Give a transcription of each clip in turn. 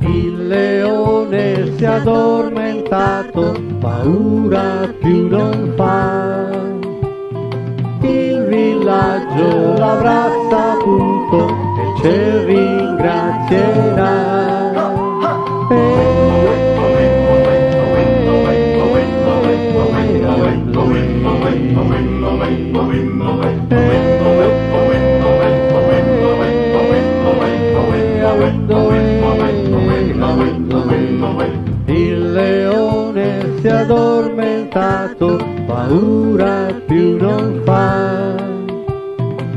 Il leone si è addormentato, paura più non fa. Il villaggio l'avrà saputo e ci ringrazierà. Il leone si è addormentato, paura più non fa.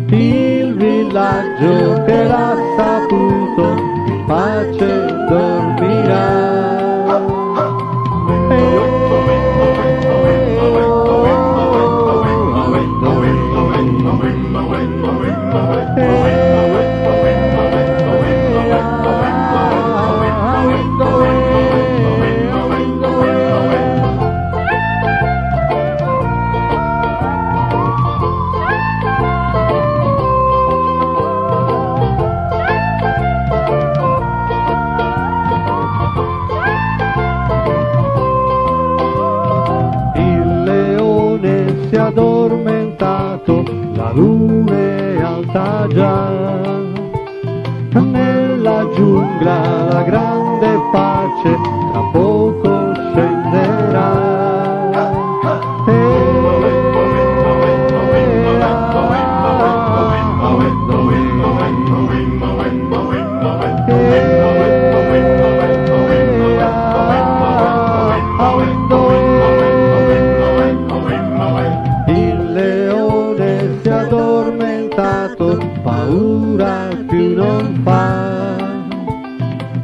Il villaggio che l'ha saputo, in pace dormirà. Si è addormentato, la luna è alta già. Nella giungla la grande pace tra poco scenderà. Paura più non fa.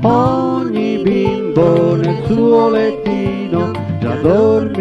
Ogni bimbo nel suo lettino già dorme